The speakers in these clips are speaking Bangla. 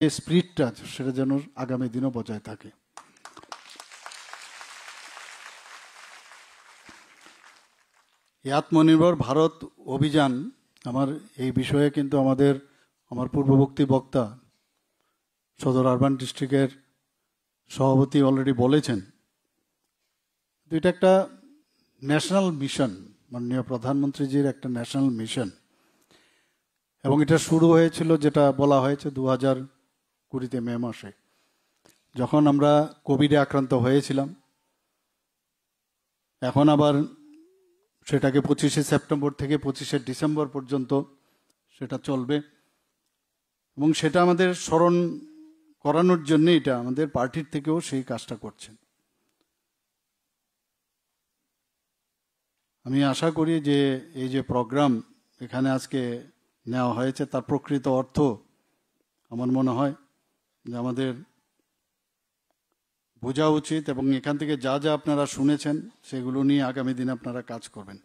যে স্পিরিটটা সেটা যেন আগামী দিনও বজায় থাকে। এই আত্মনির্ভর ভারত অভিযান আমার এই বিষয়ে কিন্তু আমার পূর্ববর্তী বক্তা সদর আরবান ডিস্ট্রিক্টের সভাপতি অলরেডি বলেছেন, এটা একটা ন্যাশনাল মিশন, মাননীয় প্রধানমন্ত্রীজির একটা ন্যাশনাল মিশন। এবং এটা শুরু হয়েছিল, যেটা বলা হয়েছে 2020 মে মাসে, যখন আমরা কোভিডে আক্রান্ত হয়েছিলাম। এখন আবার সেটাকে 25শে সেপ্টেম্বর থেকে 25শে ডিসেম্বর পর্যন্ত সেটা চলবে। এবং সেটা আমাদের স্মরণ করানোর জন্য এটা আমাদের পার্টির থেকেও সেই কাজটা করছেন। আমি আশা করি যে এই যে প্রোগ্রাম এখানে আজকে নেওয়া হয়েছে তার প্রকৃত অর্থ আমার মনে হয় যে আমাদের বোঝা উচিত, এবং এখান থেকে যা যা আপনারা শুনেছেন সেগুলো নিয়ে আগামী দিনে আপনারা কাজ করবেন।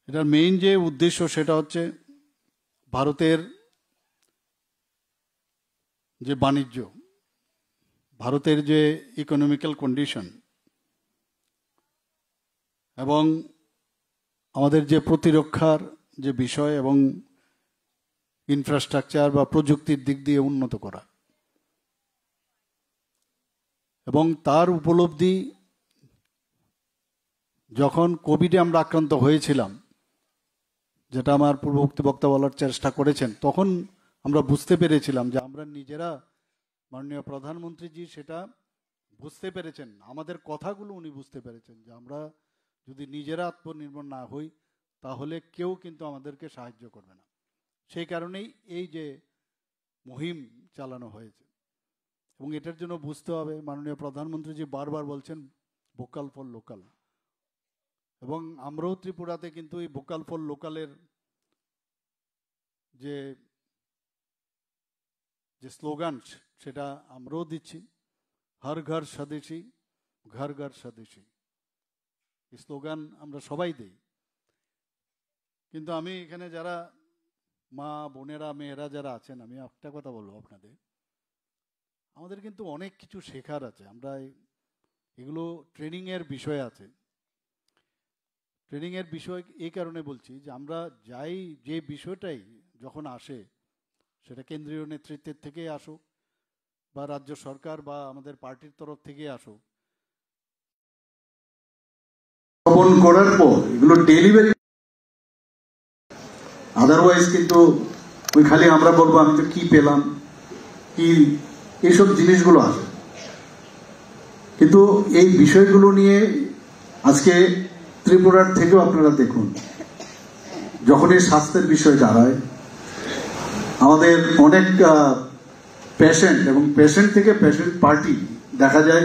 এটার মেইন যে উদ্দেশ্য সেটা হচ্ছে ভারতের যে বাণিজ্য, ভারতের যে ইকোনমিক্যাল কন্ডিশন এবং আমাদের যে প্রতিরক্ষার যে বিষয় এবং ইনফ্রাস্ট্রাকচার বা প্রযুক্তির দিক দিয়ে উন্নত করা, এবং তার উপলব্ধি যখন কোভিডে আমরা আক্রান্ত হয়েছিলাম, যেটা আমার পূর্ববর্তী বক্তা বলার চেষ্টা করেছেন, তখন আমরা বুঝতে পেরেছিলাম যে আমরা নিজেরা, মাননীয় প্রধানমন্ত্রীজি সেটা বুঝতে পেরেছেন, আমাদের কথাগুলো উনি বুঝতে পেরেছেন যে আমরা যদি নিজেরা আত্মনির্ভর না হই তাহলে কেউ কিন্তু আমাদেরকে সাহায্য করবে না। সেই কারণেই এই যে মুহিম চালানো হয়েছে। এবং এটার জন্য বুঝতে হবে, মাননীয় প্রধানমন্ত্রীজি বারবার বলছেন ভোকাল ফর লোকাল, এবং আমরাও ত্রিপুরাতে কিন্তু এই ভোকাল ফর লোকালের যে স্লোগান সেটা আমরাও দিচ্ছি, হর ঘর স্বদেশী, ঘর ঘর স্বদেশী, এই স্লোগান আমরা সবাই দিই। কিন্তু আমি এখানে যারা মা বোনেরা মেয়েরা যারা আছেন, আমি একটা কথা বলবো আপনাদের, আমাদের কিন্তু অনেক কিছু শেখার আছে। আমরা এগুলো ট্রেনিংয়ের বিষয় আছে। ট্রেনিংয়ের বিষয় এই কারণে বলছি যে আমরা যাই, যে বিষয়টাই যখন আসে সেটা কেন্দ্রীয় নেতৃত্বের থেকে আসুক বা রাজ্য সরকার বা আমাদের পার্টির তরফ থেকে আসুক, করার পর এগুলো ডেলিভারি, আদারওয়াইজ কিন্তু ওই খালি আমরা বলবো আমি তো কি পেলাম, কি এইসব জিনিসগুলো আসে। কিন্তু এই বিষয়গুলো নিয়ে আজকে ত্রিপুরার থেকেও আপনারা দেখুন, যখন এই স্বাস্থ্যের বিষয় দাঁড়ায়, আমাদের অনেক পেশেন্ট এবং পেশেন্ট থেকে পেশেন্ট পার্টি দেখা যায়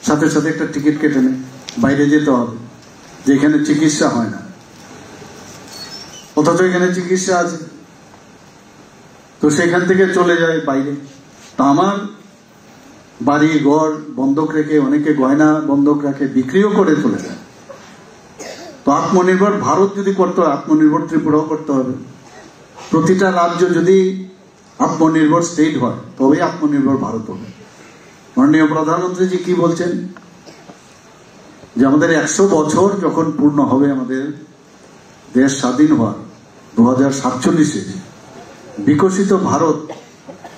সাথে সাথে একটা টিকিট কেটে নেয়, বাইরে যেতে হবে, যেখানে চিকিৎসা হয় না, অথচ এখানে চিকিৎসা আছে, তো সেখান থেকে চলে যায় বাইরে। তা আমার বাড়ি ঘর বন্ধক রেখে, অনেকে গয়না বন্ধক রাখে, বিক্রিও করে চলে যায়। তো আত্মনির্ভর ভারত যদি করতে হয়, আত্মনির্ভর ত্রিপুরাও করতে হবে। প্রতিটা রাজ্য যদি আত্মনির্ভর স্টেট হয় তবেই আত্মনির্ভর ভারত হবে। মাননীয় প্রধানমন্ত্রীজি কি বলছেন যে আমাদের 100 বছর যখন পূর্ণ হবে আমাদের দেশ স্বাধীন হওয়ার 2047-এ, বিকশিত ভারত,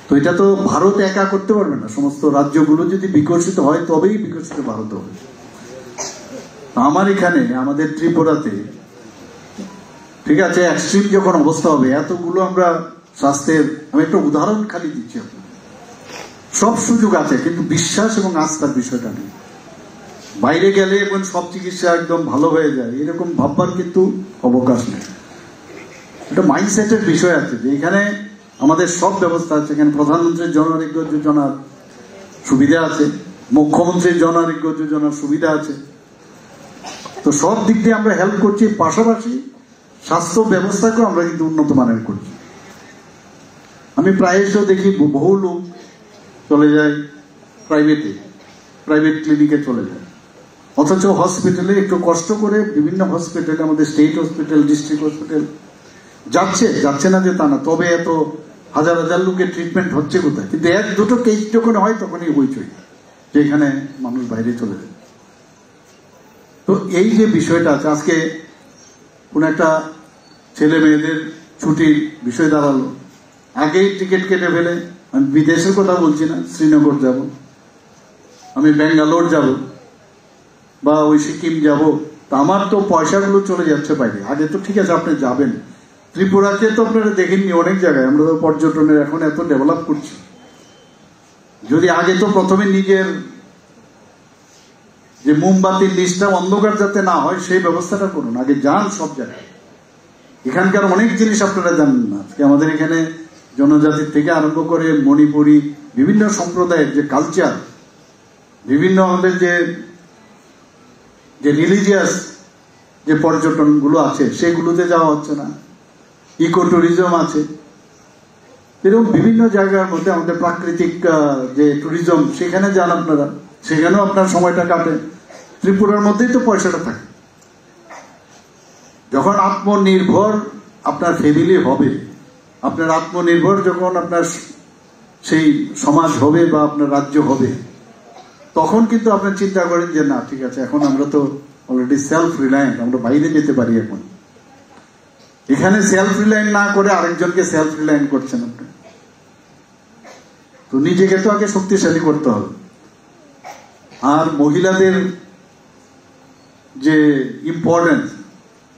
তো এটা তো ভারত একা করতে পারবে না, সমস্ত রাজ্যগুলো যদি বিকশিত হয় তবেই বিকশিত ভারত হবে। আমার এখানে আমাদের ত্রিপুরাতে ঠিক আছে, এক্সট্রিম যখন অবস্থা হবে, এতগুলো আমরা স্বাস্থ্যের, আমি একটা উদাহরণ খালি দিচ্ছি আপনাকে, সব সুযোগ আছে কিন্তু বিশ্বাস এবং আস্থার বিষয়টা নেই। বাইরে গেলে এবং সব চিকিৎসা একদম ভালো হয়ে যায় এরকম ভাববার কিন্তু অবকাশ নেই। এটা মাইন্ডসেটের বিষয় আছে যে এখানে আমাদের সব ব্যবস্থা আছে। এখানে প্রধানমন্ত্রীর জন আরোগ্য যোজনার সুবিধা আছে, মুখ্যমন্ত্রীর জন আরোগ্য যোজনার সুবিধা আছে, তো সব দিক দিয়ে আমরা হেল্প করছি। পাশাপাশি স্বাস্থ্য ব্যবস্থাকেও আমরা কিন্তু উন্নত মানের করছি। আমি প্রায়শই দেখি বহু লোক চলে যায় প্রাইভেট ক্লিনিকে চলে যায়, অথচ হসপিটালে একটু কষ্ট করে বিভিন্ন হসপিটালে, আমাদের স্টেট হসপিটাল, ডিস্ট্রিক্ট হসপিটাল যাচ্ছে না যে তা না, তবে এত হাজার হাজার লোকের ট্রিটমেন্ট হচ্ছে কোথায়, কিন্তু এক দুটো কেস যখন হয় তখনই হইচই, যেখানে মানুষ বাইরে চলে যায়। তো এই যে বিষয়টা আছে, আজকে কোন একটা ছেলে মেয়েদের ছুটির বিষয় দাঁড়ালো, আগেই টিকিট কেটে ফেলে, আমি বিদেশের কথা বলছি না, শ্রীনগর যাব, আমি ব্যাঙ্গালোর যাব, বা ওই সিকিম যাব, তা আমার তো পয়সাগুলো চলে যাচ্ছে বাইরে। আগে তো ঠিক আছে আপনি যাবেন, ত্রিপুরাকে তো আপনারা দেখেননি অনেক জায়গায়, আমরা তো পর্যটনের এখন এত ডেভেলপ করছি। যদি আগে তো প্রথমে নিজের যে মোমবাতির লিস্টটা অন্ধকার যাতে না হয় সেই ব্যবস্থাটা করুন, আগে যান সব জায়গায়। এখানকার অনেক জিনিস আপনারা জানেন না। আজকে আমাদের এখানে জনজাতির থেকে আরম্ভ করে মণিপুরি বিভিন্ন সম্প্রদায়ের যে কালচার, বিভিন্ন আমাদের যে রিলিজিয়াস যে পর্যটনগুলো আছে সেগুলোতে যাওয়া হচ্ছে না, ইকো ট্যুরিজম আছে, এরকম বিভিন্ন জায়গার মধ্যে আমাদের প্রাকৃতিক যে ট্যুরিজম সেখানে যান আপনারা, সেখানেও আপনার সময়টা কাটে। ত্রিপুরার মধ্যেই তো পয়সাটা থাকে। যখন আত্মনির্ভর আপনার ফ্যামিলি হবে, আপনার আত্মনির্ভর যখন আপনার সেই সমাজ হবে বা আপনার রাজ্য হবে, তখন কিন্তু আপনার চিন্তা করেন যে না ঠিক আছে এখন আমরা তো অলরেডি সেলফ রিলায়েন্ট, আমরা বাইরে যেতে পারি। এখন এখানে সেলফ রিলায়েন্ট না করে আরেকজনকে সেলফ রিলায়েন্ট করছেন আপনি। তো নিজেকে তো আগে শক্তিশালী করতে হবে। আর মহিলাদের যে ইম্পর্টেন্স,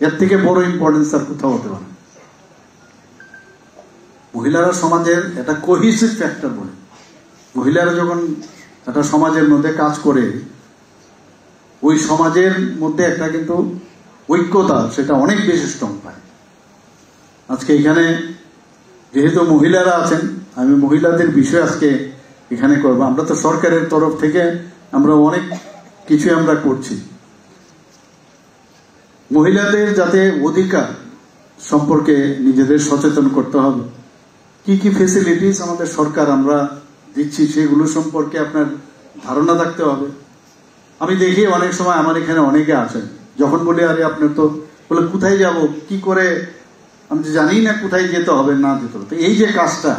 এর থেকে বড় ইম্পর্টেন্স আর কোথাও হতে পারে। মহিলারা সমাজের একটা কোহিসিভ ফ্যাক্টর বলে, মহিলারা যখন একটা সমাজের মধ্যে কাজ করে, ওই সমাজের মধ্যে একটা কিন্তু ঐক্যতা সেটা অনেক বেশি স্ট্রং পায়। আজকে এখানে যেহেতু মহিলারা আছেন, আমি মহিলাদের বিষয় আজকে এখানে করবো। আমরা তো সরকারের তরফ থেকে আমরা অনেক কিছু আমরা করছি। মহিলাদের যাতে অধিকার সম্পর্কে নিজেদের সচেতন করতে হবে। কি কি ফেসিলিটিস আমাদের সরকার আমরা দিচ্ছি সেগুলো সম্পর্কে আপনার ধারণা থাকতে হবে। আমি দেখি অনেক সময় আমার এখানে অনেকে আসেন, যখন বলি আরে আপনার তো বলে কোথায় যাব, কি করে, আমি জানি না কোথায় যেতে হবে না যেতে হবে। তো এই যে কাজটা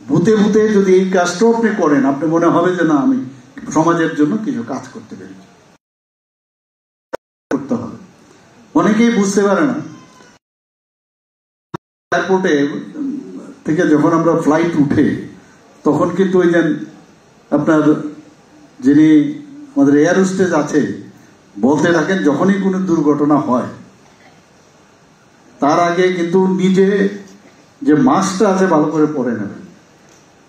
ভূতে ভূতে যদি এই কাজটাও আপনি করেন, আপনি মনে হবে যে না আমি সমাজের জন্য কিছু কাজ করতে পেরেছি। করতে হবে, অনেকেই বুঝতে পারে না। এয়ারপোর্টে থেকে যখন আমরা ফ্লাইট উঠে, তখন কিন্তু ওই যে আপনার যিনি আমাদের এয়ার হোস্টেস আছে বলতে থাকেন যখনই কোনো দুর্ঘটনা হয় তার আগে কিন্তু নিজে যে মাস্কটা আছে ভালো করে পরে নেবেন,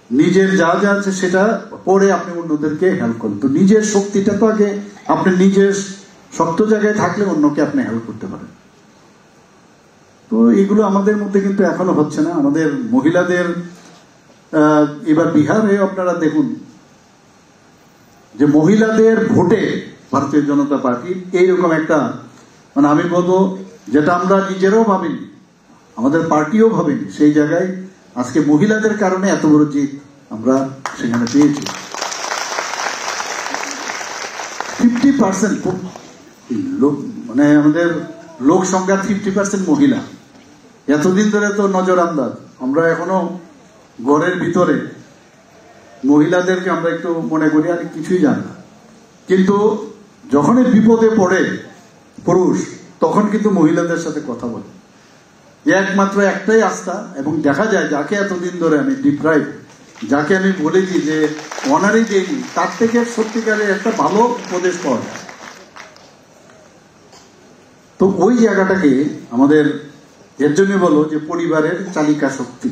নিজের যা যা আছে সেটা পরে আপনি অন্যদেরকে হেল্প করেন। তো নিজের শক্তিটা তো আগে আপনি নিজের শক্ত জায়গায় থাকলে অন্যকে আপনি হেল্প করতে পারেন। তো এগুলো আমাদের মধ্যে কিন্তু এখনো হচ্ছে না। আমাদের মহিলাদের এবার বিহারে আপনারা দেখুন যে মহিলাদের ভোটে ভারতীয় জনতা পার্টি এইরকম একটা, মানে আমি বলবো যেটা আমরা নিজেরাও ভাবিনি, আমাদের পার্টিও ভাবিনি, সেই জায়গায় আজকে মহিলাদের কারণে এত বড় জিত আমরা সেখানে পেয়েছি। 50% মানে আমাদের লোক সংখ্যার 50% মহিলা। এতদিন ধরে তো নজর আন্দাজ, আমরা এখনো ঘরের ভিতরে মহিলাদেরকে আমরা একটু মনে করি আর কিছুই জানি না, কিন্তু যখনই বিপদে পড়ে পুরুষ তখন কিন্তু মহিলাদের সাথে কথা বলে। একমাত্র একটাই আস্থা, এবং দেখা যায় যাকে এতদিন ধরে আমি ডিপ্রাইভ, যাকে আমি বলেছি যে অনারই দেয়নি, তার থেকে সত্যিকারের একটা ভালো উপদেশ পাওয়া যায়। তো ওই জায়গাটাকে আমাদের এর জন্য বলো যে পরিবারের চালিকা শক্তি,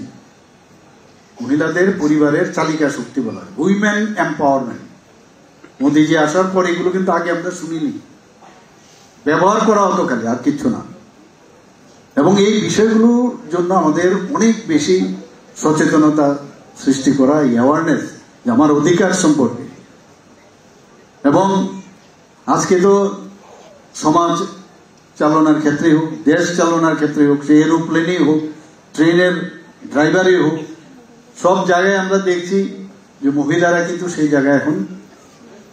মহিলাদের পরিবারের চালিকা শক্তি বলা হয়, উইমেন এম্পাওয়ারমেন্ট। মোদিজি আসার পর এগুলো কিন্তু আগে আমরা শুনিনি, ব্যবহার করা হতো খালি, আর কিচ্ছু না। এবং এই বিষয়গুলোর জন্য আমাদের অনেক বেশি সচেতনতা সৃষ্টি করা, অ্যাওয়ারনেস যে আমার অধিকার সম্পর্কে। এবং আজকে তো সমাজ চালনার ক্ষেত্রে হোক, দেশ চালনার ক্ষেত্রে হোক, সে এরোপ্লেনেই হোক, ট্রেনের ড্রাইভারই হোক, সব জায়গায় আমরা দেখছি যে মহিলারা কিন্তু সেই জায়গায় এখন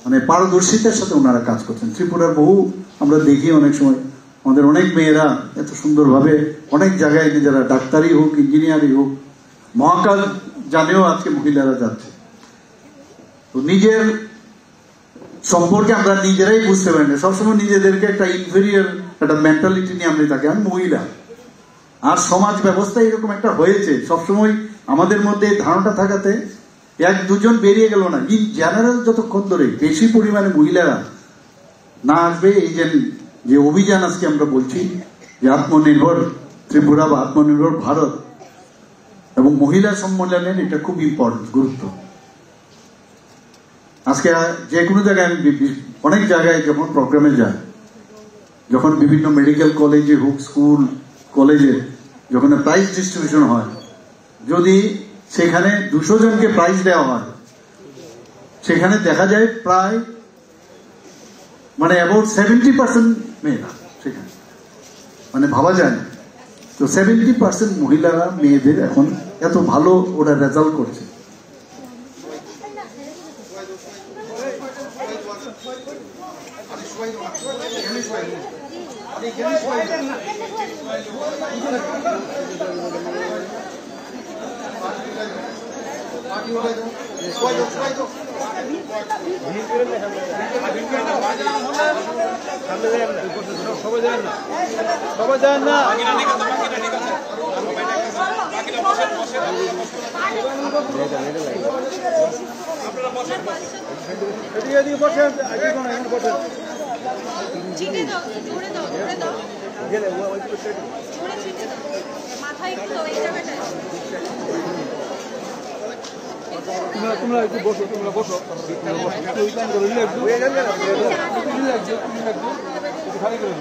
মানে পারদর্শিতার সাথে ওনারা কাজ করছেন। ত্রিপুরার বহু আমরা দেখি অনেক সময় আমাদের অনেক মেয়েরা এত সুন্দরভাবে অনেক জায়গায় নিজেরা ডাক্তারই হোক, ইঞ্জিনিয়ারই হোক, মহাকাশ জানেও আজকে মহিলারা যাচ্ছে। তো নিজের সম্পর্কে আমরা নিজেরাই বুঝতে পারি না, সবসময় নিজেদেরকে একটা ইনফেরিয়র একটা মেন্টালিটি নিয়ে আমরা থাকি, আমি মহিলা। আর সমাজ ব্যবস্থা এরকম একটা হয়েছে, সবসময় আমাদের মধ্যে ধারণাটা থাকাতে এক দুজন বেরিয়ে গেল না, ইন জেনারেল যতক্ষণ ধরে বেশি পরিমাণে মহিলারা না আসবে, এই যে অভিযান আজকে আমরা বলছি যে আত্মনির্ভর ত্রিপুরা বা আত্মনির্ভর ভারত এবং মহিলা সম্মেলনের, এটা খুব ইম্পর্টেন্ট, গুরুত্ব। আজকে যে কোনো জায়গায় আমি অনেক জায়গায় যখন প্রোগ্রামে যাই, যখন বিভিন্ন মেডিকেল কলেজে হোক, স্কুল কলেজে যখন প্রাইজ ডিস্ট্রিবিউশন হয়, যদি সেখানে 200 জনকে প্রাইজ দেওয়া হয়, সেখানে দেখা যায় প্রায় অ্যাবাউট 70% মেয়েরা সেখানে, ভাবা যায় না। তো 70% মহিলারা, মেয়েদের এখন এত ভালো ওরা রেজাল্ট করছে। তোমরা একটু বসো, তোমরা বসো, খালি করে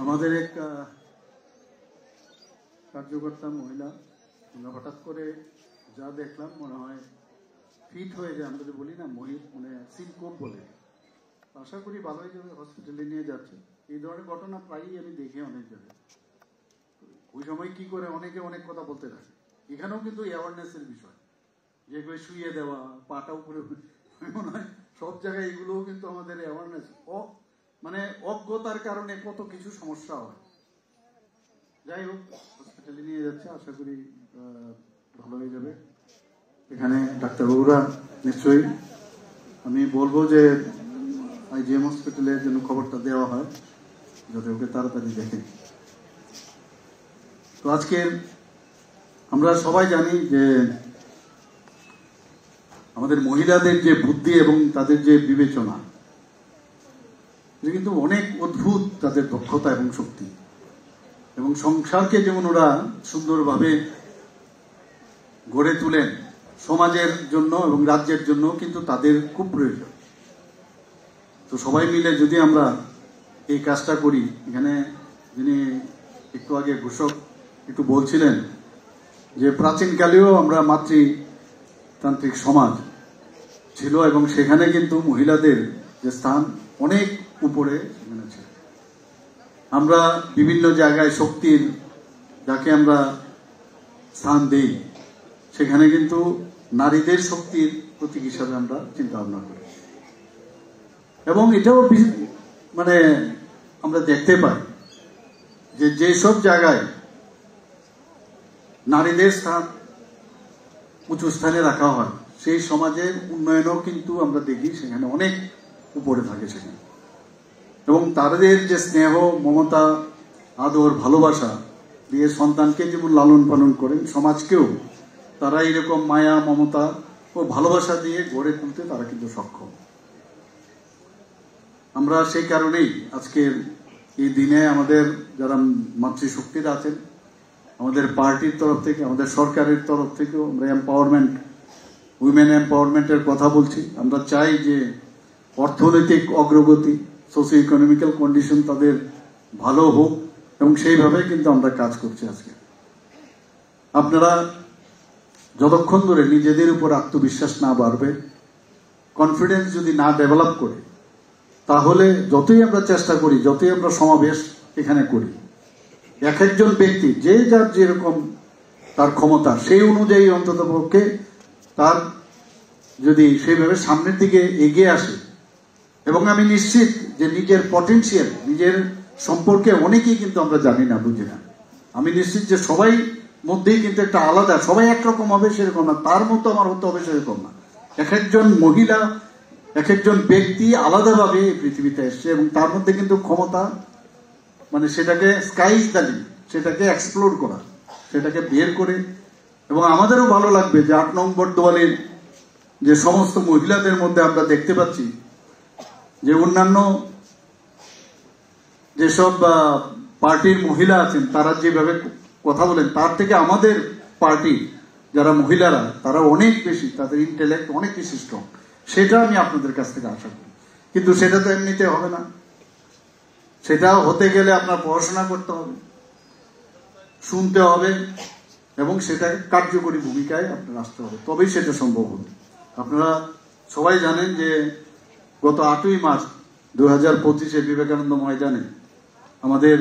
আমাদের এক কার্যকর্তা মহিলা, আমরা হঠাৎ করে যা দেখলাম মনে হয় ফিট হয়ে যায়, আমরা বলি না সিনকোপ বলে, আশা করি ভালোই যাবে, হসপিটালে নিয়ে যাচ্ছে। এই ধরনের ঘটনা প্রায়ই আমি দেখি অনেক জায়গায়। ওই সময় কি করে অনেকে অনেক কথা বলতে থাকে। এখানেও কিন্তু অ্যাওয়ারনেসের বিষয়, যেগুলো শুয়ে দেওয়া, পাটা উপরে, মনে হয় সব জায়গায় এগুলোও কিন্তু আমাদের অ্যাওয়ারনেস, অজ্ঞতার কারণে কত কিছু সমস্যা হয়। যাই হোক, হসপিটালে নিয়ে যাচ্ছে, আশা করি ভালো হয়ে যাবে। এখানে ডাক্তারবাবুরা নিশ্চয়ই, আমি বলবো যে IGM হসপিটালের জন্য খবরটা দেওয়া হয়, যাতে ওকে তাড়াতাড়ি দেখে। তো আজকে আমরা সবাই জানি যে আমাদের মহিলাদের যে বুদ্ধি এবং তাদের যে বিবেচনা, কিন্তু অনেক অদ্ভুত তাদের দক্ষতা এবং শক্তি, এবং সংসারকে যেমন ওরা সুন্দরভাবে গড়ে তুলেন, সমাজের জন্য এবং রাজ্যের জন্য কিন্তু তাদের খুব প্রয়োজন। তো সবাই মিলে যদি আমরা এই কাজটা করি, এখানে যিনি একটু আগে ঘোষক একটু বলছিলেন যে প্রাচীনকালেও আমরা মাতৃতান্ত্রিক সমাজ ছিল, এবং সেখানে কিন্তু মহিলাদের যে স্থান অনেক উপরে সেখানে ছিল। আমরা বিভিন্ন জায়গায় শক্তির যাকে আমরা স্থান দেই, সেখানে কিন্তু নারীদের শক্তির প্রতীক হিসাবে আমরা চিন্তা ভাবনা করি। এবং এটাও আমরা দেখতে পাই যে যেসব জায়গায় নারীদের স্থান উঁচু স্থানে রাখা হয়, সেই সমাজের উন্নয়নও কিন্তু আমরা দেখি সেখানে অনেক উপরে থাকে সেখানে। এবং তাদের যে স্নেহ, মমতা, আদর, ভালোবাসা দিয়ে সন্তানকে যেমন লালন পালন করেন, সমাজকেও তারা এরকম মায়া, মমতা ও ভালোবাসা দিয়ে গড়ে তুলতে তারা কিন্তু সক্ষম। আমরা সেই কারণেই আজকের এই দিনে আমাদের যারা মাতৃশক্তিরা আছেন, আমাদের পার্টির তরফ থেকে, আমাদের সরকারের তরফ থেকেও আমরা এম্পাওয়ারমেন্ট, উইমেন এম্পাওয়ারমেন্টের কথা বলছি। আমরা চাই যে অর্থনৈতিক অগ্রগতি, সোশিও ইকোনমিক্যাল কন্ডিশন তাদের ভালো হোক, এবং সেইভাবে কিন্তু আমরা কাজ করছি আজকে। আপনারা যতক্ষণ ধরে নিজেদের উপর আত্মবিশ্বাস না বাড়বে, কনফিডেন্স যদি না ডেভেলপ করে, তাহলে যতই আমরা চেষ্টা করি, যতই আমরা সমাবেশ এখানে করি, এক একজন ব্যক্তি যে যার যেরকম তার ক্ষমতা সেই অনুযায়ী অন্তত পক্ষে তার যদি সেইভাবে সামনের দিকে এগিয়ে আসে, এবং আমি নিশ্চিত যে নিজের পটেনশিয়াল, নিজের সম্পর্কে অনেকেই কিন্তু আমরা জানি না, বুঝি না। আমি নিশ্চিত যে সবাই মধ্যেই কিন্তু একটা আলাদা, সবাই একরকম হবে সেরকম না, তার মতো আমার হতে হবে সেরকম না। এক একজন মহিলা, এক একজন ব্যক্তি আলাদাভাবে এই পৃথিবীতে এসছে, এবং তার মধ্যে কিন্তু ক্ষমতা, মানে সেটাকে স্কাই ইজ দ্য লিমিট, সেটাকে এক্সপ্লোর করা, সেটাকে বের করে। এবং আমাদেরও ভালো লাগবে যে 8 নম্বর দলের যে সমস্ত মহিলাদের মধ্যে আমরা দেখতে পাচ্ছি যে অন্যান্য যেসব পার্টির মহিলা আছেন তারা যেভাবে কথা বলেন, তার থেকে আমাদের পার্টি যারা মহিলারা তারা অনেক বেশি, তাদের ইন্টেলেক্ট অনেক বেশি স্ট্রং। সেটা আমি আপনাদের কাছ থেকে আশা করি। কিন্তু সেটা তো এমনিতে হবে না, সেটা হতে গেলে আপনার পড়াশোনা করতে হবে, শুনতে হবে, এবং সেটাকে কার্যকরী ভূমিকায় আপনার আসতে হবে, তবেই সেটা সম্ভব হবে। আপনারা সবাই জানেন যে গত 8ই মার্চ 2025 বিবেকানন্দ ময়দানে আমাদের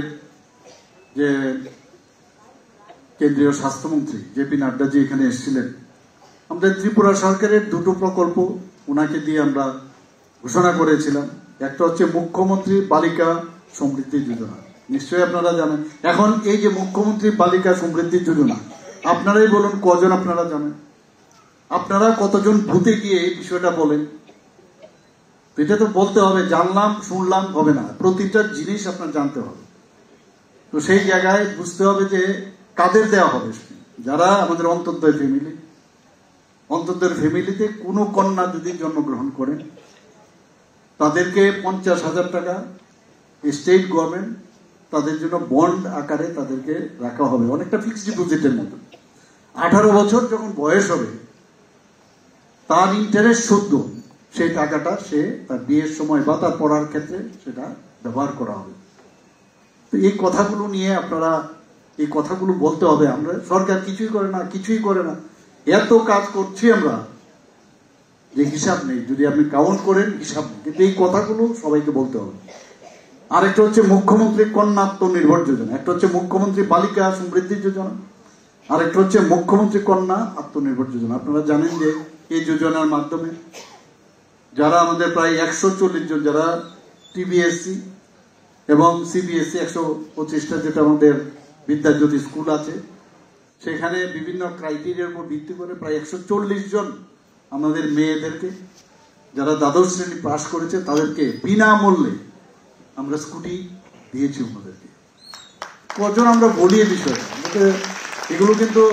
যে কেন্দ্রীয় স্বাস্থ্যমন্ত্রী জেপি নাড্ডাজি এখানে এসেছিলেন। আমাদের ত্রিপুরা সরকারের 2টো প্রকল্প ওনাকে দিয়ে আমরা ঘোষণা করেছিলাম। একটা হচ্ছে মুখ্যমন্ত্রী বালিকা সমৃদ্ধি যোজনা, নিশ্চয়ই আপনারা জানেন। এখন এই যে মুখ্যমন্ত্রী বালিকা সমৃদ্ধি যোজনা, আপনারাই বলুন কজন আপনারা জানেন? আপনারা কতজন ভূতে গিয়ে এই বিষয়টা বলেন? এটা তো বলতে হবে, জানলাম শুনলাম হবে না, প্রতিটা জিনিস আপনার জানতে হবে। তো সেই জায়গায় বুঝতে হবে যে কাদের দেওয়া হবে। যারা আমাদের অন্তর্দয় ফ্যামিলি, অন্তর্দয় ফ্যামিলিতে কোনো কন্যা যদি জন্মগ্রহণ করেন, তাদেরকে 50,000 টাকা স্টেট গভর্নমেন্ট তাদের জন্য বন্ড আকারে তাদেরকে রাখা হবে, অনেকটা ফিক্সড ডিপোজিটের মতো। 18 বছর যখন বয়স হবে, তার ইন্টারেস্ট শুদ্ধ সেই টাকাটা সে তার বিয়ের সময় বা তার পড়ার ক্ষেত্রে সেটা ব্যবহার করা হবে। তো এই কথাগুলো নিয়ে আপনারা, এই কথাগুলো বলতে হবে। আমরা সরকার কিছুই করে না, কিছুই করে না, এত কাজ করছি আমরা যে হিসাব নেই, যদি আপনি কাউন্ট করেন হিসাব নেই। কিন্তু এই কথাগুলো সবাইকে বলতে হবে। আরেকটা হচ্ছে মুখ্যমন্ত্রী কন্যা আত্মনির্ভর যোজনা, একটা হচ্ছে মুখ্যমন্ত্রী বালিকা সমৃদ্ধি যোজনা, আরেকটা হচ্ছে মুখ্যমন্ত্রী কন্যা আত্মনির্ভর যোজনা। আপনারা জানেন যে এই যোজনার মাধ্যমে যারা আমাদের প্রায় 140 জন যারা টিবিএসসি এবং সিবিএসসি 125টা যেটা আমাদের বিদ্যাজ্যোতি স্কুল আছে, সেখানে বিভিন্ন ক্রাইটেরিয়ার উপর ভিত্তি করে প্রায় 140 জন আমাদের মেয়েদেরকে যারা দ্বাদশ শ্রেণী পাশ করেছে তাদেরকে বিনামূল্যে আমরা স্কুটি দিয়েছি ওনাদেরকে। কজন আমরা বলি এই বিষয়টা, এগুলো কিন্তু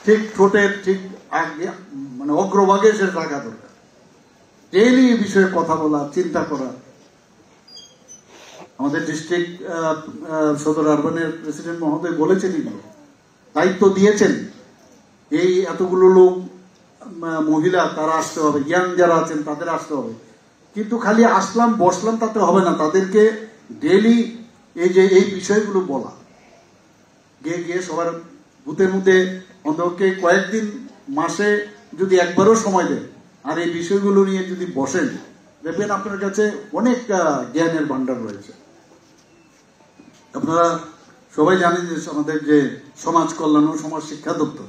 ঠিক ঠোঁটের ঠিক আগে, মানে অগ্রভাগে সে রাখা দরকার। ডেইলি এই বিষয়ে কথা বলা, চিন্তা করা। আমাদের ডিস্ট্রিক্ট সদর আরবানের প্রেসিডেন্ট মহোদয় বলেছেন, এগুলো দায়িত্ব দিয়েছেন, এই এতগুলো লোক মহিলা তারা আসতে হবে, ইয়াং যারা আছেন তাদের আসতে হবে। কিন্তু খালি আসলাম বসলাম তাতে হবে না, তাদেরকে ডেইলি এই যে এই বিষয়গুলো বলা, গিয়ে গিয়ে সবার বুথের মধ্যে অন্তত কয়েকদিন, মাসে যদি একবারও সময় দেন আর এই বিষয়গুলো নিয়ে যদি বসেন, দেখবেন আপনার কাছে অনেক জ্ঞানের ভান্ডার রয়েছে। আপনারা সবাই জানেন যে আমাদের যে সমাজ কল্যাণ ও সমাজ শিক্ষা দপ্তর,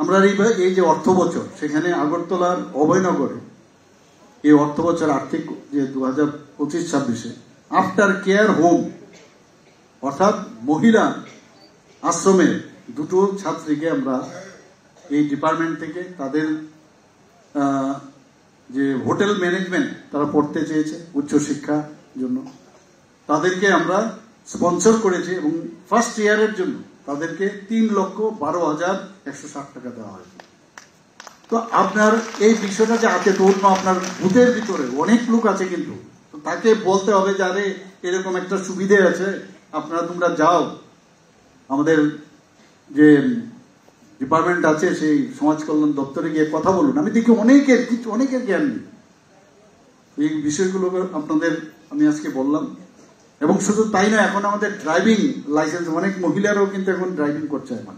আমরা এই যে অর্থ বছর, সেখানে আগরতলার অভয়নগরে এই অর্থ বছর আর্থিক যে 2025-26 আফটার কেয়ার হোম, অর্থাৎ মহিলা আশ্রমের 2টো ছাত্রীকে আমরা এই ডিপার্টমেন্ট থেকে, তাদের যে হোটেল ম্যানেজমেন্ট তারা পড়তে চেয়েছে উচ্চশিক্ষার জন্য, তাদেরকে আমরা স্পন্সর করেছি এবং ফার্স্ট ইয়ারের জন্য তাদেরকে 3,12,160 টাকা দেওয়া হয়েছে। তো আপনার এই বিষয়টা যে আছে, তো অন্য আপনার বুথের ভিতরে অনেক লোক আছে, কিন্তু তো তো তাকে বলতে হবে যে আরে এরকম একটা সুবিধে আছে, তোমরা যাও, আমাদের যে ডিপার্টমেন্ট আছে সেই সমাজ কল্যাণ দপ্তরে গিয়ে কথা বলুন। আমি দেখি অনেকের জ্ঞান নেই। এই বিষয়গুলো আপনাদের আমি আজকে বললাম। এবং শুধু তাই নয়, এখন আমাদের ড্রাইভিং লাইসেন্স, অনেক মহিলারাও কিন্তু এখন ড্রাইভিং করছে এখন।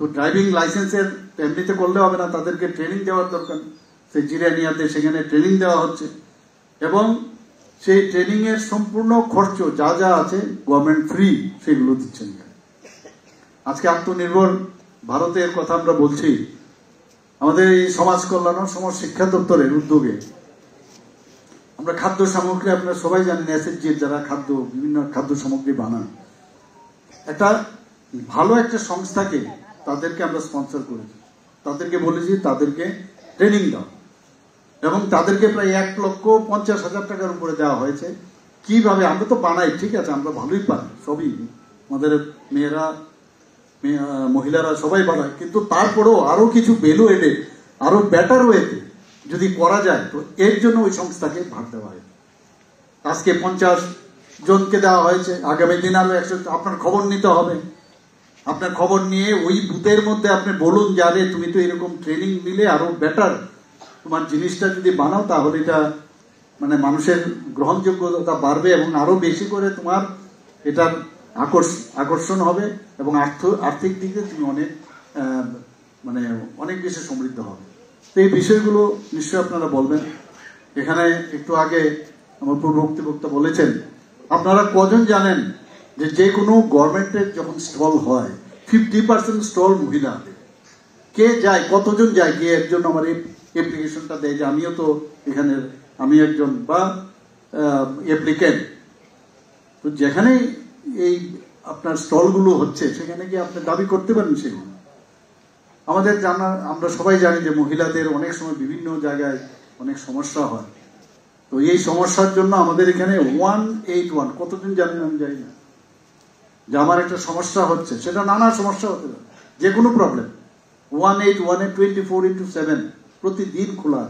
তো ড্রাইভিং লাইসেন্সের এমনিতে করলে হবে না, তাদেরকে ট্রেনিং দেওয়ার দরকার। সেই জিরানিয়াতে সেখানে ট্রেনিং দেওয়া হচ্ছে এবং সেই ট্রেনিং এর সম্পূর্ণ খরচ যা যা আছে গভর্নমেন্ট ফ্রি, সেগুলো দিচ্ছেন। আজকে আত্মনির্ভর ভারতের কথা আমরা বলছি, আমাদের এই সমাজ কল্যাণ ও সমাজ শিক্ষা দপ্তরের উদ্যোগে আমরা খাদ্য সামগ্রী, আপনারা সবাই জানেন এসএসজি যারা বিভিন্ন খাদ্য সামগ্রী বানান, একটা ভালো একটা সংস্থাকে তাদেরকে আমরা স্পন্সর করেছি। তাদেরকে বলেছি তাদেরকে ট্রেনিং দাও এবং তাদেরকে প্রায় 1,50,000 টাকার উপরে দেওয়া হয়েছে। কিভাবে আমরা তো বানাই, ঠিক আছে, আমরা ভালোই পারি, সবই আমাদের মেয়েরা মহিলারা সবাই বানায়, কিন্তু তারপরেও আরো কিছু ভ্যালু এডেড, আরো বেটার ওয়েতে যদি করা যায়, তো এর জন্য ওই সংস্থাকে ভাগ দেওয়া হয়। আজকে 50 জনকে দেওয়া হয়েছে, আগামী দিন আরো 100। আপনার খবর নিতে হবে, আপনার খবর নিয়ে ওই বুথের মধ্যে আপনি বলুন যে আরে তুমি তো এরকম ট্রেনিং নিলে আরো বেটার তোমার জিনিসটা যদি বানাও, তাহলে এটা মানে মানুষের গ্রহণযোগ্যতা বাড়বে এবং আরো বেশি করে তোমার এটার আকর্ষণ হবে এবং আর্থিক দিকে তুমি অনেক বেশি সমৃদ্ধ হবে। তো এই বিষয়গুলো নিশ্চয়ই আপনারা বলবেন। এখানে একটু আগে আমার পূর্ববর্তী বক্তা বলেছেন, আপনারা কজন জানেন যে কোনো গভর্নমেন্টের যখন স্টল হয় 50% স্টল মহিলা। কে যায়, কতজন যায় গিয়ে এর জন্য আমার অ্যাপ্লিকেশনটা দেয় যে আমিও তো এখানে, আমি একজন বা অ্যাপ্লিকেন্ট। তো যেখানে এই আপনার স্টলগুলো হচ্ছে সেখানে গিয়ে আপনি দাবি করতে পারেন সেগুলো। আমাদের আমরা সবাই জানি যে মহিলাদের অনেক সময় বিভিন্ন জায়গায় অনেক সমস্যা হয়। তো এই সমস্যার জন্য আমাদের এখানে 181, কতজন জানেন আমি জানি না, যে আমার একটা সমস্যা হচ্ছে, সেটা নানা সমস্যা হতে পারে, যে কোনো প্রবলেম, 181 24/7 প্রতিদিন খোলা,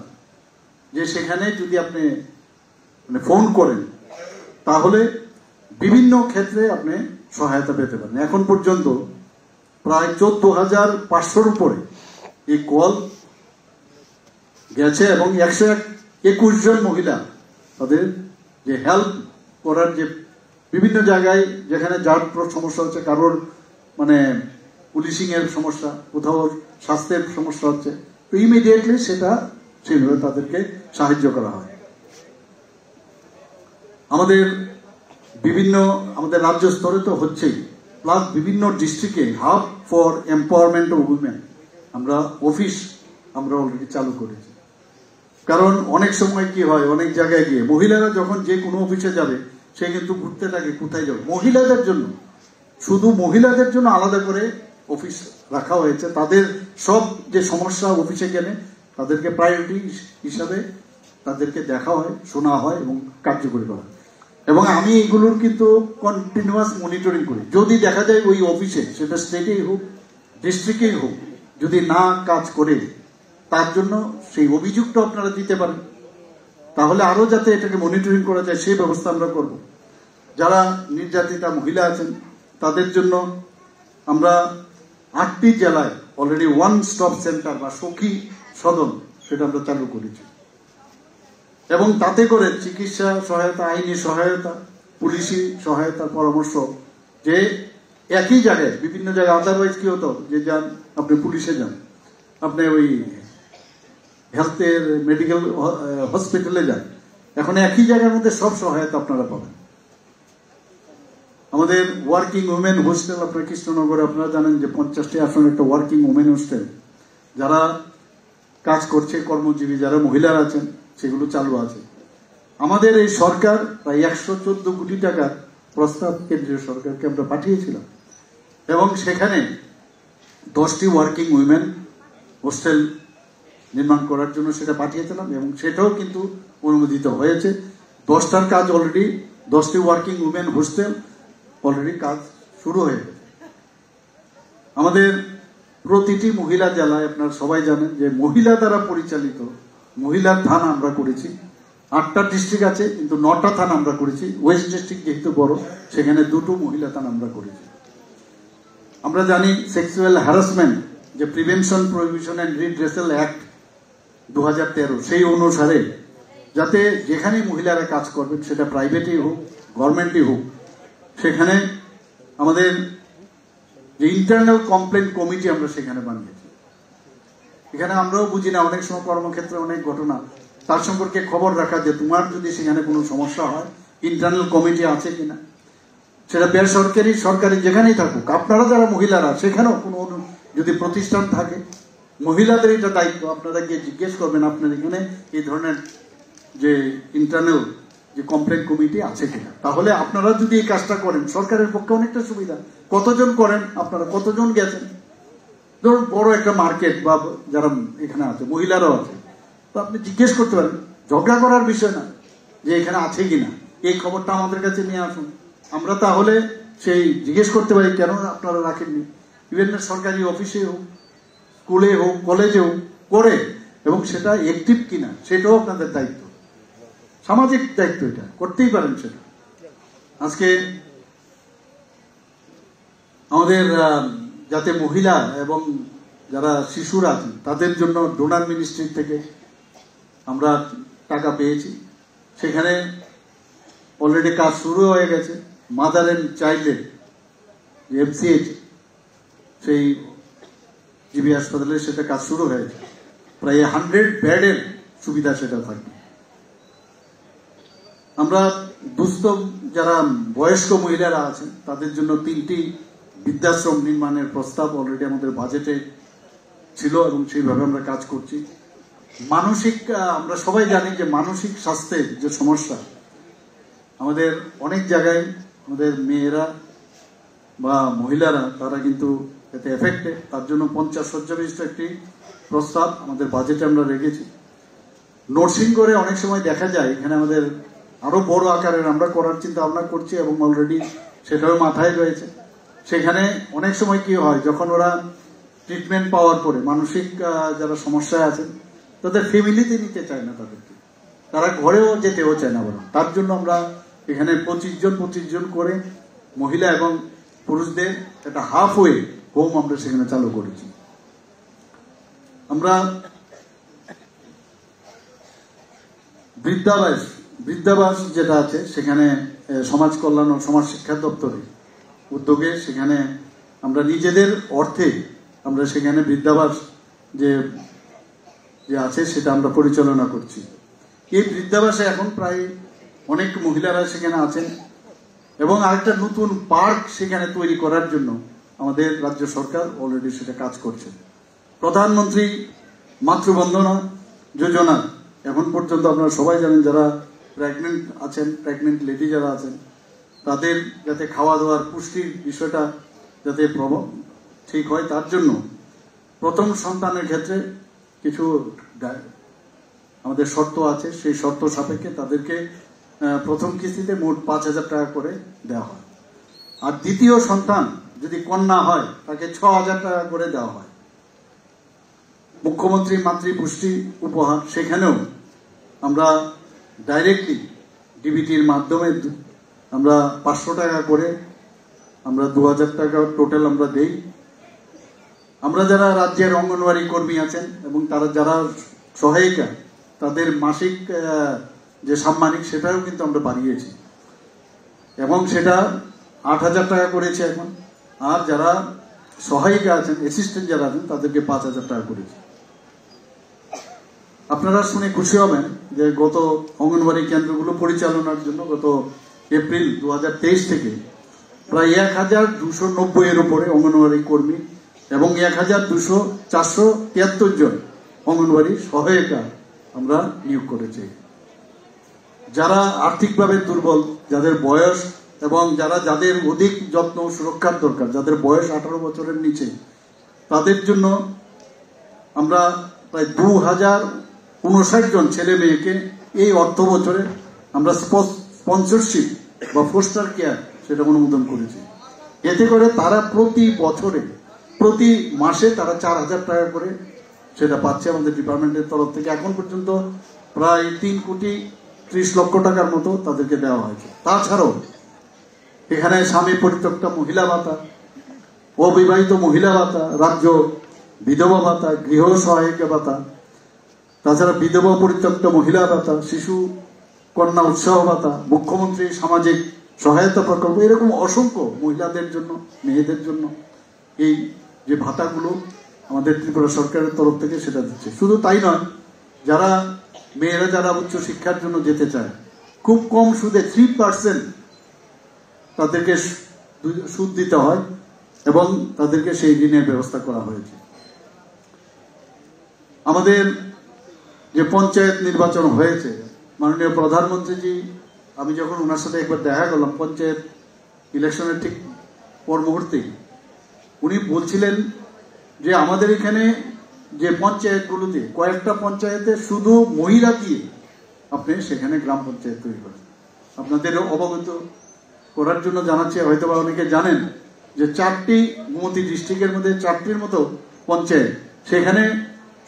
যে সেখানে যদি আপনি ফোন করেন তাহলে বিভিন্ন ক্ষেত্রে আপনি সহায়তা পেতে পারেন। এখন পর্যন্ত প্রায় 14,500-র উপরে এই কল গেছে এবং 121 জন মহিলা তাদের যে হেল্প করার, যে বিভিন্ন জায়গায় যেখানে যার সমস্যা হচ্ছে, কারোর পুলিশিং এর সমস্যা, কোথাও স্বাস্থ্যের সমস্যা হচ্ছে, তো ইমিডিয়েটলি সেটা সেইভাবে তাদেরকে সাহায্য করা হয়। আমাদের রাজ্য স্তরে তো হচ্ছেই, প্লাস বিভিন্ন ডিস্ট্রিক্টে hub for empowerment of women আমরা অফিস আমরা অলরেডি চালু করেছি। কারণ অনেক সময় কি হয়, অনেক জায়গায় গিয়ে মহিলারা যখন যে কোনো অফিসে যাবে, সে কিন্তু ঘুরতে থাকে কোথায় যাবে। মহিলাদের জন্য, শুধু মহিলাদের জন্য আলাদা করে অফিস রাখা হয়েছে। তাদের সব যে সমস্যা অফিসে গেলে তাদেরকে প্রায়োরিটি হিসাবে তাদেরকে দেখা হয়, শোনা হয় এবং কার্যকরী করা হয়। এবং আমি এগুলোর কিন্তু কন্টিনিউয়াস মনিটরিং করি। যদি দেখা যায় ওই অফিসে, সেটা স্টেটেই হোক ডিস্ট্রিক্টেই হোক, যদি না কাজ করে, তার জন্য সেই অভিযোগটা আপনারা দিতে পারেন, তাহলে আরো যাতে এটাকে মনিটরিং করা যায় সেই ব্যবস্থা আমরা করব। যারা নির্যাতিতা মহিলা আছেন তাদের জন্য আমরা 8টি জেলায় অলরেডি 1 স্টপ সেন্টার বা সখী সদন সেটা আমরা চালু করেছি এবং তাতে করে চিকিৎসা সহায়তা, আইনি সহায়তা, পুলিশি সহায়তা, পরামর্শ, যে একই জায়গায় বিভিন্ন জায়গায়। আদারওয়াইজ কি হতো, যে যান আপনি পুলিশে যান, আপনি ওই হেলথের মেডিকেল হসপিটালে যান, এখন একই জায়গার মধ্যে সব সহায়তা আপনারা পাবেন। আমাদের ওয়ার্কিং উমেন হোস্টেল, আপনার কৃষ্ণনগরে আপনারা জানেন যে 50টি আসন একটা ওয়ার্কিং উমেন হোস্টেল, যারা কাজ করছে কর্মজীবী যারা মহিলারা আছেন, সেগুলো চালু আছে। আমাদের এই সরকার প্রায় 114 কোটি টাকার প্রস্তাব কেন্দ্রীয় সরকারকে আমরা পাঠিয়েছিলাম এবং সেখানে 10টি ওয়ার্কিং উইমেন হোস্টেল নির্মাণ করার জন্য সেটা পাঠিয়েছিলাম এবং সেটাও কিন্তু অনুমোদিত হয়েছে। 10টার কাজ অলরেডি, 10টি ওয়ার্কিং উইমেন হোস্টেল অলরেডি কাজ শুরু হয়ে গেছে। আমাদের প্রতিটি মহিলা জেলায় আপনারা সবাই জানেন যে মহিলা দ্বারা পরিচালিত মহিলার থানা আমরা করেছি। 8টা ডিস্ট্রিক্ট আছে, কিন্তু 9টা থানা আমরা করেছি। ওয়েস্ট ডিস্ট্রিক্ট যেহেতু বড়, সেখানে 2টো মহিলা থানা আমরা করেছি। আমরা জানি সেক্সুয়াল হ্যারাসমেন্ট যে prevention, prohibition and redressal act 2013, সেই অনুসারে যাতে যেখানে মহিলারা কাজ করবেন, সেটা প্রাইভেটই হোক গভর্নমেন্টই হোক, সেখানে আমাদের যে ইন্টারনাল কমপ্লেন্ট কমিটি আমরা সেখানে বানিয়েছি। এখানে আমরাও বুঝি না, অনেক সময় কর্মক্ষেত্রে অনেক ঘটনা, তার সম্পর্কে খবর রাখা, যে তোমার যদি সেখানে কোনো সমস্যা হয় ইন্টারনাল কমিটি আছে কিনা। সেটা বেসরকারি সরকারি যেখানেই থাকুক, আপনারা যারা মহিলারা সেখানেও কোনো যদি প্রতিষ্ঠান থাকে, মহিলাদের এটা দায়িত্ব, আপনারা গিয়ে জিজ্ঞেস করবেন আপনার এখানে এই ধরনের যে ইন্টারনাল যে কমপ্লেন কমিটি আছে কিনা। তাহলে আপনারা যদি এই কাজটা করেন, সরকারের পক্ষে অনেকটা সুবিধা। কতজন করেন আপনারা, কতজন গেছেন? ধরুন বড় একটা মার্কেট বা যারা এখানে আছে মহিলারাও আছে, তো আপনি জিজ্ঞেস করতে পারেন, ঝগড়া করার বিষয় না, যে এখানে আছে কিনা, এই খবরটা আমাদের কাছে নিয়ে আসুন। আমরা তাহলে সেই জিজ্ঞেস করতে পারি কেন আপনারা রাখেননি। বিভিন্ন সরকারি অফিসে হোক, স্কুলে হোক, কলেজে হোক করে, এবং সেটা অ্যাক্টিভ কিনা সেটাও আপনাদের দায়িত্ব, সামাজিক দায়িত্ব, এটা করতেই পারেন। সেটা আজকে আমাদের যাতে মহিলা এবং যারা শিশুরা আছেন তাদের জন্য ডোনার মিনিস্ট্রি থেকে আমরা টাকা পেয়েছি, সেখানে অলরেডি কাজ শুরু হয়ে গেছে। মাদার এন্ড চাইল্ডের এমসিএইচ, সেই জিবি হাসপাতালে সেটা কাজ শুরু হয়েছে। প্রায় 100 বেডের সুবিধা সেটা থাকবে। আমরা দুস্থ যারা বয়স্ক মহিলারা আছেন তাদের জন্য 3টি বৃদ্ধাশ্রম নির্মাণের প্রস্তাব অলরেডি আমাদের বাজেটে ছিল, এবং সেইভাবে আমরা কাজ করছি। মানসিক, আমরা সবাই জানি যে মানসিক স্বাস্থ্যের যে সমস্যা আমাদের অনেক জায়গায়, আমাদের মেয়েরা বা মহিলারা তারা কিন্তু এতে এফেক্টেড। তার জন্য 50 শয্যা বিশিষ্ট একটি প্রস্তাব আমাদের বাজেটে আমরা রেখেছি। নার্সিং করে অনেক সময় দেখা যায় এখানে আমাদের আরো বড় আকারের আমরা করার চিন্তা ভাবনা করছি, এবং অলরেডি সেটাও মাথায় রয়েছে। সেখানে অনেক সময় কি হয়, যখন ওরা ট্রিটমেন্ট পাওয়ার পরে মানসিক যারা সমস্যায় আছেন তাদের ফ্যামিলিতে নিতে চায় না, তাদেরকে তারা ঘরেও যেতেও চায় না বরং। তার জন্য আমরা এখানে 25 জন করে মহিলা এবং পুরুষদের একটা হাফওয়ে হোম আমরা সেখানে চালু করেছি। আমরা বৃদ্ধাবাস যেটা আছে সেখানে সমাজ কল্যাণ ও সমাজ শিক্ষা দপ্তরের উদ্যোগে সেখানে আমরা নিজেদের অর্থে আমরা সেখানে বৃদ্ধাবাস যে আছে সেটা আমরা পরিচালনা করছি। এই বৃদ্ধাবাসে এখন প্রায় অনেক মহিলারা সেখানে আছেন, এবং আরেকটা নতুন পার্ক সেখানে তৈরি করার জন্য আমাদের রাজ্য সরকার অলরেডি সেটা কাজ করছে। প্রধানমন্ত্রী মাতৃবন্দনা যোজনা এখন পর্যন্ত আপনারা সবাই জানেন, যারা প্রেগনেন্ট আছেন, প্রেগনেন্ট লেডি যারা আছেন, তাদের যাতে খাওয়া দাওয়ার পুষ্টির বিষয়টা যাতে ঠিক হয়, তার জন্য প্রথম সন্তানের ক্ষেত্রে কিছু আমাদের শর্ত আছে। সেই শর্ত সাপেক্ষে তাদেরকে প্রথম কিস্তিতে মোট 5,000 টাকা করে দেওয়া হয়, আর দ্বিতীয় সন্তান যদি কন্যা হয় তাকে 6,000 টাকা করে দেওয়া হয়। মুখ্যমন্ত্রী মাতৃপুষ্টি উপহার, সেখানেও আমরা ডাইরেক্টলি ডিবিটির মাধ্যমে আমরা 500 টাকা করে আমরা 2,000 টাকা টোটাল আমরা দেই। আমরা যারা রাজ্যের অঙ্গনওয়াড়ি কর্মী আছেন এবং তারা যারা সহায়িকা, তাদের মাসিক যে সাম্মানিক সেটাও কিন্তু আমরা বাড়িয়েছি, এবং সেটা 8,000 টাকা করেছে এখন। আর যারা সহায়িকা আছেন, অ্যাসিস্ট্যান্ট যারা আছেন, তাদেরকে 5,000 টাকা করেছে। আপনারা শুনে খুশি হবেন যে গত অঙ্গনওয়াড়ি কেন্দ্রগুলো পরিচালনার জন্য গত এপ্রিল 2023 থেকে প্রায় 1,290 এর উপরে অঙ্গনওয়াড়ি কর্মী এবং 473 জন অঙ্গনওয়াড়ি সহায়িকা আমরা নিয়োগ করেছি। যারা আর্থিকভাবে দুর্বল, যাদের বয়স এবং যাদের অধিক যত্ন ও সুরক্ষার দরকার, যাদের বয়স 18 বছরের নিচে, তাদের জন্য আমরা প্রায় 2,059 জন ছেলে মেয়েকে এই অর্থ বছরে আমরা স্পন্সরশিপ বা ফোস্টার কেয়ার সেটা অনুমোদন করেছি। এতে করে তারা প্রতি মাসে তারা 4,000 টাকা করে সেটা পাচ্ছে আমাদের ডিপার্টমেন্টের তরফ থেকে। এখন পর্যন্ত প্রায় 3,40,00,000 30 লক্ষ টাকার মতো তাদেরকে দেওয়া হয়েছে। তাছাড়াও এখানে স্বামী পরিত্যক্তা মহিলা ভাতা, অবিবাহিত মহিলা ভাতা, রাজ্য বিধবা ভাতা, গৃহ সহায়িকা ভাতা, তাছাড়া বিধবা পরিত্যক্ত মহিলা ভাতা, শিশু কন্যা উৎসাহ ভাতা, মুখ্যমন্ত্রী সামাজিক সহায়তা প্রকল্প, এরকম অসংখ্য মহিলাদের জন্য, মেয়েদের জন্য এই যে ভাতাগুলো আমাদের ত্রিপুরা সরকারের তরফ থেকে সেটা দিচ্ছে। শুধু তাই নয়, যারা মেয়েরা যারা উচ্চ শিক্ষার জন্য যেতে চায়, খুব কম সুদে 3% তাদেরকে সুদ দিতে হয় এবং তাদেরকে সেই ঋণের ব্যবস্থা করা হয়েছে। আমাদের যে পঞ্চায়েত নির্বাচন হয়েছে, মাননীয় প্রধানমন্ত্রীজি, আমি যখন ওনার সাথে একবার দেখা করলাম পঞ্চায়েত ইলেকশনের ঠিক পর মুহূর্তেই, উনি বলছিলেন যে আমাদের এখানে যে পঞ্চায়েতগুলোতে, কয়েকটা পঞ্চায়েতে শুধু মহিলা দিয়ে আপনি সেখানে গ্রাম পঞ্চায়েত তৈরি করেন। আপনাদের অবগত করার জন্য জানাচ্ছি, হয়তো বা অনেকে জানেন যে 4টি গোমতী ডিস্ট্রিক্টের মধ্যে 4টির মতো পঞ্চায়েত, সেখানে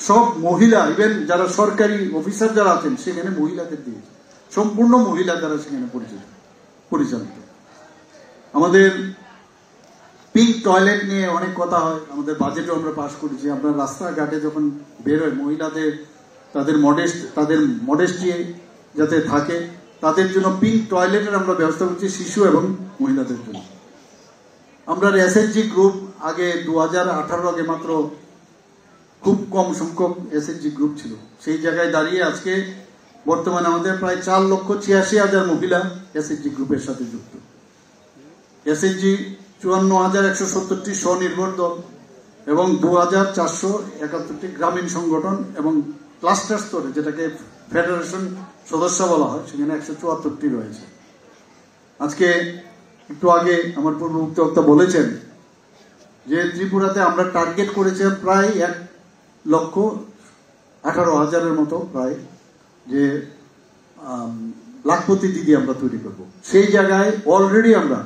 সব মহিলা, ইভেন যারা সরকারি অফিসার যারা আছেন সেখানে মহিলাদের দিয়েছে, সম্পূর্ণ মহিলা যারা সেখানে পরিচালিত। আমাদের পিঙ্ক টয়লেট নিয়ে অনেক কথা হয়, আমাদের বাজেটও আমরা পাস করেছি। আপনার রাস্তাঘাটে যখন বেরোয় মহিলাদের, তাদের মডেস্টি যাতে থাকে, তাদের জন্য পিঙ্ক টয়লেটের আমরা ব্যবস্থা করছি শিশু এবং মহিলাদের জন্য। আমরা এসএইচজি গ্রুপ আগে 2018 আগে মাত্র খুব কম সংখ্যক এসএইচজি গ্রুপ ছিল, সেই জায়গায় দাঁড়িয়ে আজকে বর্তমানে আমাদের প্রায় 4,86,000 মহিলা এসএইচজি গ্রুপের সাথে যুক্ত। এসএইচজি 54,170টি স্বনির্ভর দল এবং 2,471টি গ্রামীণ সংগঠন এবং ক্লাস্টার স্তরে, যেটাকে ফেডারেশন সদস্য বলা হয়, সেখানে 174টি রয়েছে। আজকে একটু আগে আমার পূর্ববর্তী বক্তা বলেছেন যে ত্রিপুরাতে আমরা টার্গেট করেছি প্রায় 1,18,000-এর মতো, প্রায় যে লাখপতি দিদি আমরা তৈরি করব। সেই জায়গায় অলরেডি আমরা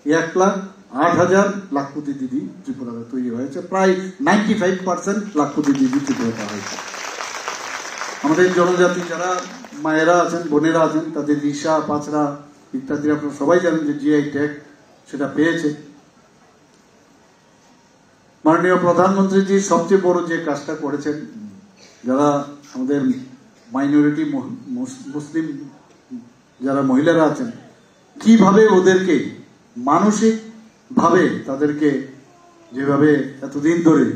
1,08,000 লাখপতি দিদি ত্রিপুরাতে তৈরি হয়েছে, প্রায় 95% লাখপতি দিদি ত্রিপুরাতে হয়েছে। আমাদের জনজাতি যারা মায়েরা আছেন, বোনেরা আছেন, তাদের রিসা, পাঁচরা ইত্যাদি আপনারা সবাই জানেন যে জিআই ট্যাগ সেটা পেয়েছে। মাননীয় প্রধানমন্ত্রীজি সবচেয়ে বড় যে কাজটা করেছেন, যারা আমাদের মাইনরিটি মুসলিম যারা মহিলারা আছেন, কিভাবে ওদেরকে মানসিক ভাবে তাদেরকে যেভাবে এতদিন ধরে,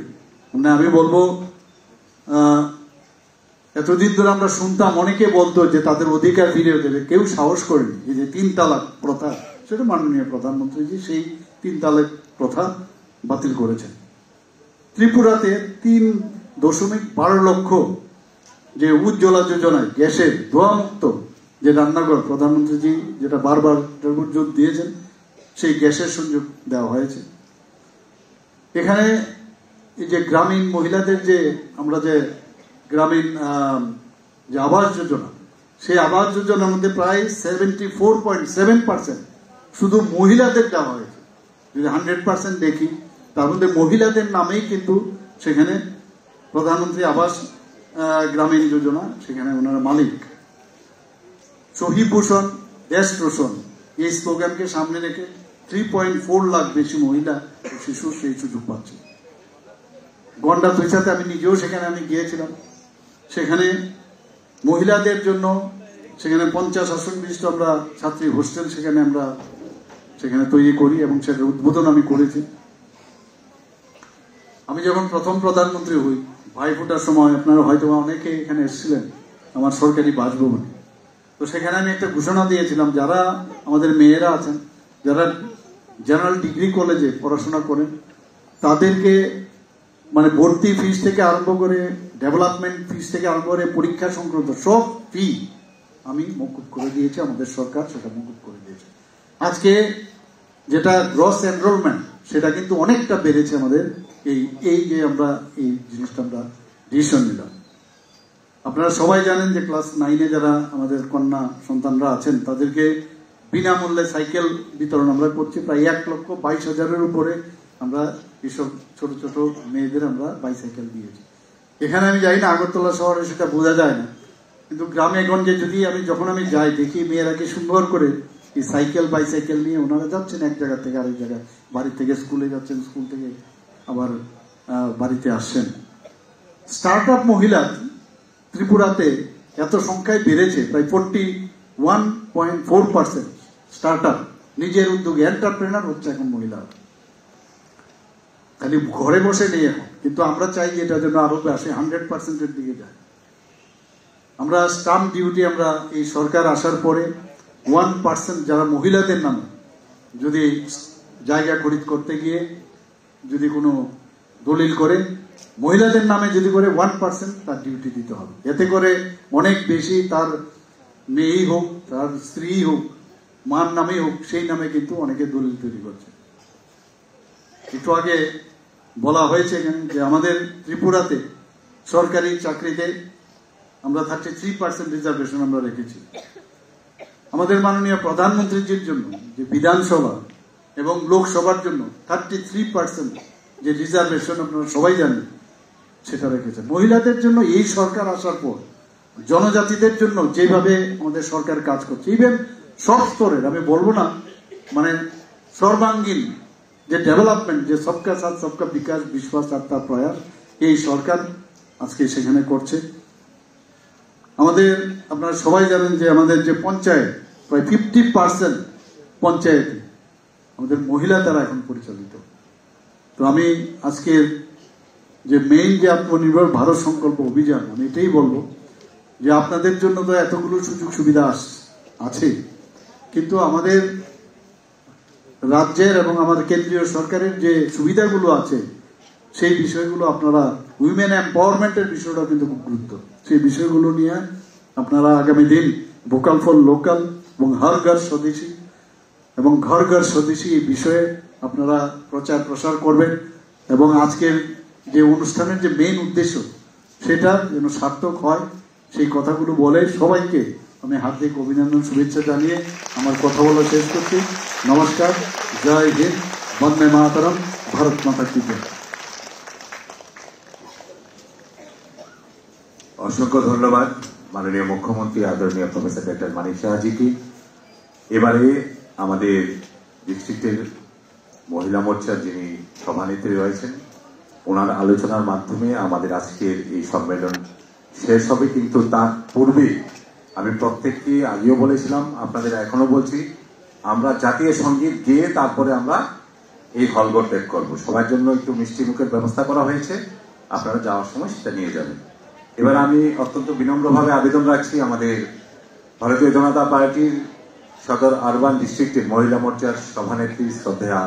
মানে আমি বলবো এতদিন ধরে আমরা শুনতাম, অনেকে বলতো যে তাদের অধিকার ফিরিয়ে দেবে, কেউ সাহস করেনি। এই যে 3 তালাক প্রথা, সেটা মাননীয় প্রধানমন্ত্রীজি সেই 3 তালাক প্রথা বাতিল করেছেন। ত্রিপুরাতে 3.12 লক্ষ যে উজ্জ্বলা যোজনায় গ্যাসের ধোঁয়া মুক্ত যে রান্নাঘর প্রধানমন্ত্রীজি যেটা বারবার জোর দিয়েছেন, সেই গ্যাসের সংযোগ দেওয়া হয়েছে। এখানে এই যে গ্রামীণ মহিলাদের যে আমরা যে গ্রামীণ যে আবাস যোজনা, সেই আবাস যোজনার মধ্যে প্রায় 74.7% শুধু মহিলাদের দেওয়া হয়েছে। যদি 100% দেখি, তার মধ্যে মহিলাদের নামেই কিন্তু সেখানে প্রধানমন্ত্রী আবাস গ্রামীণ যোজনা, সেখানে ওনারা মালিক। শহীদ ভূষণ দেশ রোশন, এই স্লোগানকে সামনে রেখে 3.4 লাখ বেশি মহিলা ও শিশু সেই সুযোগ পাচ্ছে। গন্ডা তুইসাতে আমি নিজেও সেখানে আমি গিয়েছিলাম, সেখানে মহিলাদের জন্য সেখানে 50 আসন বিশিষ্ট আমরা ছাত্রী হোস্টেল সেখানে তৈরি করি এবং সেটার উদ্বোধন আমি করেছি। আমি যখন প্রথম প্রধানমন্ত্রী হই, ভাইফোঁটার সময় আপনারা হয়তো অনেকে এখানে এসেছিলেন আমার সরকারি বাসভবনে, তো সেখানে আমি একটা ঘোষণা দিয়েছিলাম, যারা আমাদের মেয়েরা আছেন, যারা জেনারেল ডিগ্রি কলেজে পড়াশোনা করেন, তাদেরকে মানে ভর্তি ফিস থেকে আরম্ভ করে, ডেভেলপমেন্ট ফিস থেকে আরম্ভ করে, পরীক্ষা সংক্রান্ত সব ফি আমি মকুব করে দিয়েছি, আমাদের সরকার সেটা মকুব করে দিয়েছে। আজকে যেটা গ্রস এনরোলমেন্ট সেটা কিন্তু অনেকটা বেড়েছে আমাদের এই যে আমরা এই জিনিসটা আমরা ডিসিশন নিলাম। আপনারা সবাই জানেন যে ক্লাস 9-এ যারা আমাদের কন্যা সন্তানরা আছেন, তাদেরকে বিনামূল্যে সাইকেল বিতরণ আমরা করছি। প্রায় 1,22,000-এর উপরে আমরা এইসব ছোট ছোট মেয়েদের আমরা বাইসাইকেল দিয়েছি। এখানে আমি জানি না আগরতলা শহরে সেটা বোঝা যায় না, কিন্তু গ্রামে গঞ্জে যদি যখন আমি যাই দেখি মেয়েরা কি সুন্দর করে এই সাইকেল বাইসাইকেল নিয়ে ওনারা যাচ্ছেন এক জায়গা থেকে আরেক জায়গায়, বাড়ি থেকে স্কুলে যাচ্ছেন, স্কুল থেকে আবার বাড়িতে আসছেন। স্টার্ট আপ মহিলা ত্রিপুরাতে এত সংখ্যায় বেড়েছে, প্রায় 41.4% স্টার্ট আপ নিজের উদ্যোগে এন্টারপ্রেনার হচ্ছে এখন মহিলা। খালি ঘরে বসে নেই এখন, কিন্তু আমরা চাই যে এটা যেন আরো আসে 100%-এর দিকে যায়। আমরা স্টাম্প ডিউটি আমরা এই সরকার আসার পরে 1% যারা মহিলাদের নামে যদি জায়গা খরিদ করতে গিয়ে যদি কোনো দলিল করে মহিলাদের নামে যদি করে 1% তার ডিউটি দিতে হবে। এতে করে অনেক বেশি তার মেয়েই হোক, তার স্ত্রী হোক, মার নামেই হোক, সেই নামে কিন্তু অনেকে দলিল তৈরি করছে। একটু আগে বলা হয়েছে যে আমাদের ত্রিপুরাতে সরকারি চাকরিতে আমরা 33% রিজার্ভেশন আমরা রেখেছি। আমাদের মাননীয় প্রধানমন্ত্রীজির জন্য যে বিধানসভা এবং লোকসভার জন্য 33% যে রিজার্ভেশন আপনারা সবাই জানেন সেটা রেখেছে। মহিলাদের জন্য এই সরকার আসার পর জনজাতিদের জন্য যেভাবে আমাদের সরকার কাজ করছে, ইভেন সব স্তরের, আমি বলবো না মানে সর্বাঙ্গীন যে ডেভেলপমেন্ট, যে সবকা সাথ সবকা বিকাশ, বিশ্বাস আর তার প্রয়াস, এই সরকার আজকে সেখানে করছে। আমাদের আপনারা সবাই জানেন যে আমাদের যে পঞ্চায়েত, প্রায় 50% পঞ্চায়েতে আমাদের মহিলা দ্বারা এখন পরিচালিত। তো আমি আজকের যে মেইন যে আত্মনির্ভর ভারত সংকল্প অভিযান, আমি এটাই বলবো যে আপনাদের জন্য তো এতগুলো সুযোগ সুবিধা আছে, কিন্তু আমাদের রাজ্যের এবং আমাদের কেন্দ্রীয় সরকারের যে সুবিধাগুলো আছে সেই বিষয়গুলো আপনারা, উইমেন এম্পাওয়ারমেন্টের বিষয়টা কিন্তু খুব গুরুত্ব, সেই বিষয়গুলো নিয়ে আপনারা আগামী দিন ভোকাল ফর লোকাল এবং হর ঘর স্বদেশী এবং ঘর ঘর স্বদেশী এই বিষয়ে আপনারা প্রচার প্রসার করবেন এবং আজকের যে অনুষ্ঠানের যে মেইন উদ্দেশ্য সেটা যেন সার্থক হয় সেই কথাগুলো বলে সবাইকে আমি হার্দিক অভিনন্দন শুভেচ্ছা জানিয়ে আমার কথা বলা শেষ করছি। নমস্কার, জয় হিন্দ, বন্দে মাতরম, ভারত মাতা কি জয়। অসংখ্য ধন্যবাদ মাননীয় মুখ্যমন্ত্রী আদরণীয় প্রফেসর ডক্টর মানিক সাহাজিকে। এবারে আমাদের ডিস্ট্রিক্টের মহিলা মোর্চার যিনি সভানেত্রী রয়েছেন, ওনার আলোচনার মাধ্যমে আমাদের আজকের এই সম্মেলন শেষ হবে। কিন্তু তার পূর্বে আমি প্রত্যেককে আগেও বলেছিলাম, আপনাদের এখনো বলছি, আমরা জাতীয় সঙ্গীত গেয়ে তারপরে আমরা এই হলঘর ত্যাগ করবো। সবার জন্য একটু মিষ্টি মুখের ব্যবস্থা করা হয়েছে, আপনারা যাওয়ার সময় সেটা নিয়ে যাবেন। এবার আমি অত্যন্ত বিনম্রভাবে আবেদন রাখছি আমাদের ভারতীয় জনতা পার্টির সদর আরবান ডিস্ট্রিক্টের মহিলা মোর্চার সভানেত্রী শ্রদ্ধেয়া